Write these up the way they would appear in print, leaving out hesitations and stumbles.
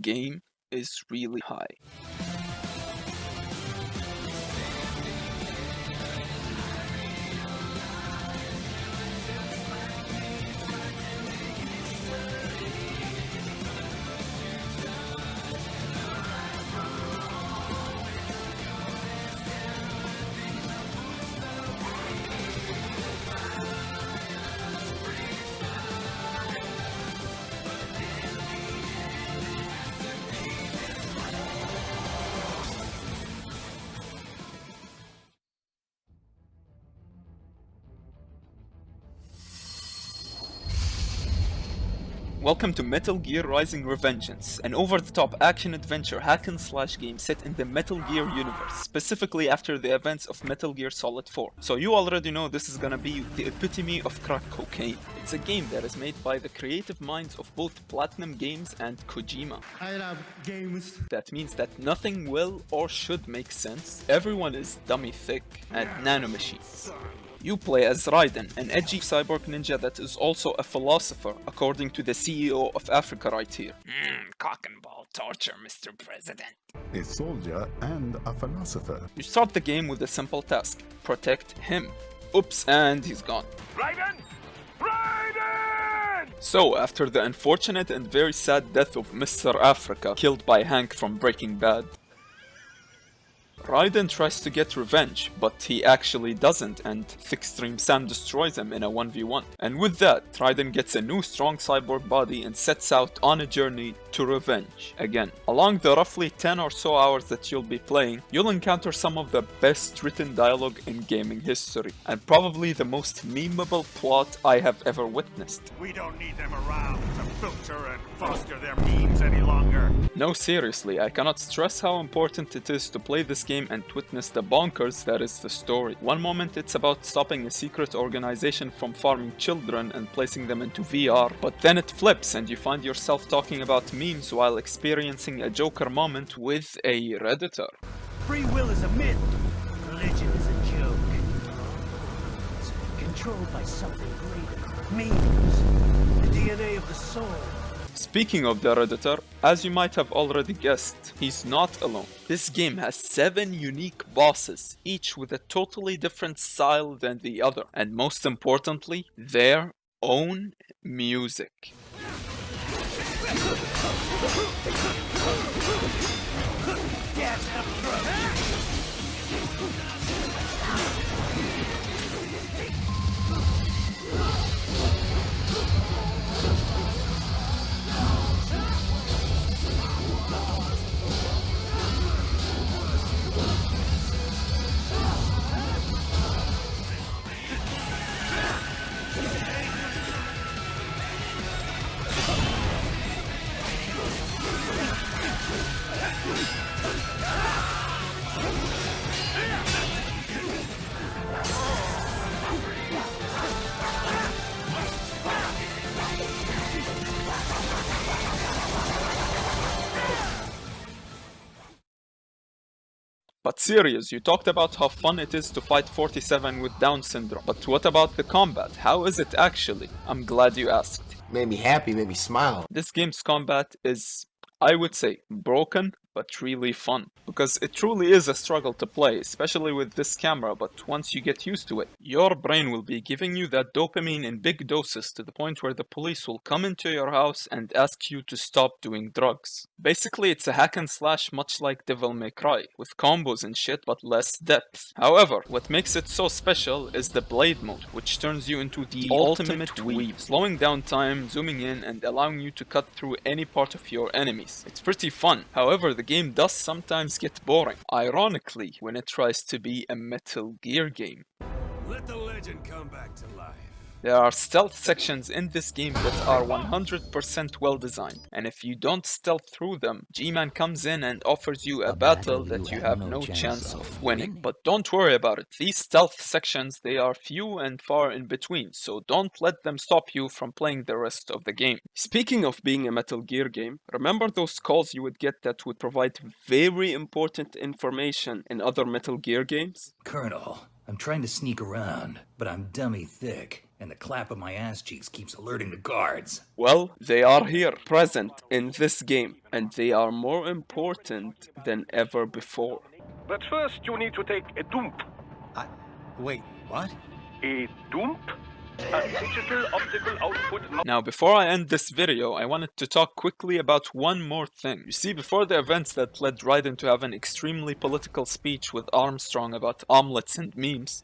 game is really high. Welcome to Metal Gear Rising: Revengeance, an over-the-top action-adventure hack-and-slash game set in the Metal Gear universe, specifically after the events of Metal Gear Solid 4. So you already know this is gonna be the epitome of crack cocaine. It's a game that is made by the creative minds of both Platinum Games and Kojima. I love games. That means that nothing will or should make sense. Everyone is dummy thick and nanomachines. You play as Raiden, an edgy cyborg ninja that is also a philosopher, according to the CEO of Africa right here. Cock and ball torture, Mr. President. A soldier and a philosopher. You start the game with a simple task: protect him. Oops, and he's gone. Raiden! Raiden! So, after the unfortunate and very sad death of Mr. Africa, killed by Hank from Breaking Bad, Raiden tries to get revenge, but he actually doesn't, and Thickstream Sam destroys him in a 1v1. And with that, Raiden gets a new strong cyborg body and sets out on a journey to revenge again. Along the roughly 10 or so hours that you'll be playing, you'll encounter some of the best written dialogue in gaming history, and probably the most memeable plot I have ever witnessed. We don't need them around to filter and foster their memes any longer. No, seriously, I cannot stress how important it is to play this game and witness the bonkers that is the story. One moment it's about stopping a secret organization from farming children and placing them into VR, but then it flips and you find yourself talking about memes while experiencing a Joker moment with a Redditor. Free will is a myth. Religion is a joke. It's controlled by something greater. Memes. The DNA of the soul. Speaking of the Redditor, as you might have already guessed, he's not alone. This game has 7 unique bosses, each with a totally different style than the other, and most importantly, their own music. But serious, you talked about how fun it is to fight 47 with Down syndrome. But what about the combat? How is it actually? I'm glad you asked. Made me happy, made me smile. This game's combat is, I would say, broken, but really fun. Because it truly is a struggle to play, especially with this camera, but once you get used to it, your brain will be giving you that dopamine in big doses to the point where the police will come into your house and ask you to stop doing drugs. Basically, it's a hack and slash much like Devil May Cry, with combos and shit but less depth. However, what makes it so special is the blade mode, which turns you into the ultimate dweeb, slowing down time, zooming in, and allowing you to cut through any part of your enemies. It's pretty fun. However, the game does sometimes get boring, ironically, when it tries to be a Metal Gear game. Let the legend come back to life. There are stealth sections in this game that are 100% well designed, and if you don't stealth through them, G-Man comes in and offers you a battle that you have no chance of winning. But don't worry about it, these stealth sections, they are few and far in between, so don't let them stop you from playing the rest of the game. Speaking of being a Metal Gear game, remember those calls you would get that would provide very important information in other Metal Gear games? Colonel, I'm trying to sneak around, but I'm dummy thick, and the clap of my ass cheeks keeps alerting the guards. Well, they are here, present in this game, and they are more important than ever before. But first, you need to take a dump. Wait, what? A dump? A digital optical output. Now, before I end this video, I wanted to talk quickly about one more thing. You see, before the events that led Raiden to have an extremely political speech with Armstrong about omelets and memes,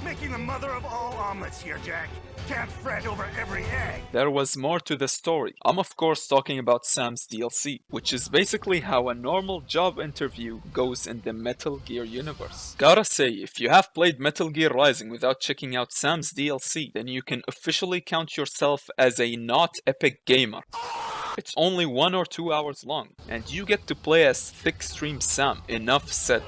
Making the mother of all omelets here, Jack. Can't fret over every egg. there was more to the story. I'm of course talking about Sam's DLC, which is basically how a normal job interview goes in the Metal Gear universe. Gotta say, if you have played Metal Gear Rising without checking out Sam's DLC, then you can officially count yourself as a not epic gamer. It's only 1 or 2 hours long, and you get to play as Thick Stream Sam. Enough said.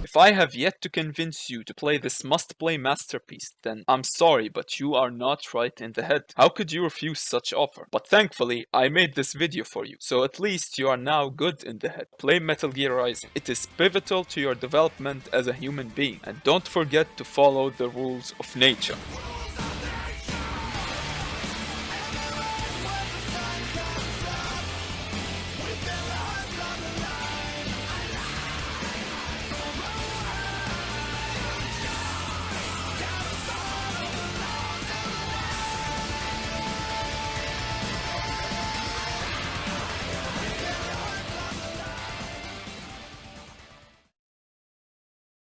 If I have yet to convince you to play this must-play masterpiece, then I'm sorry, but you are not right in the head. How could you refuse such offer? But thankfully, I made this video for you, so at least you are now good in the head. Play Metal Gear Rising. It is pivotal to your development as a human being, and don't forget to follow the rules of nature.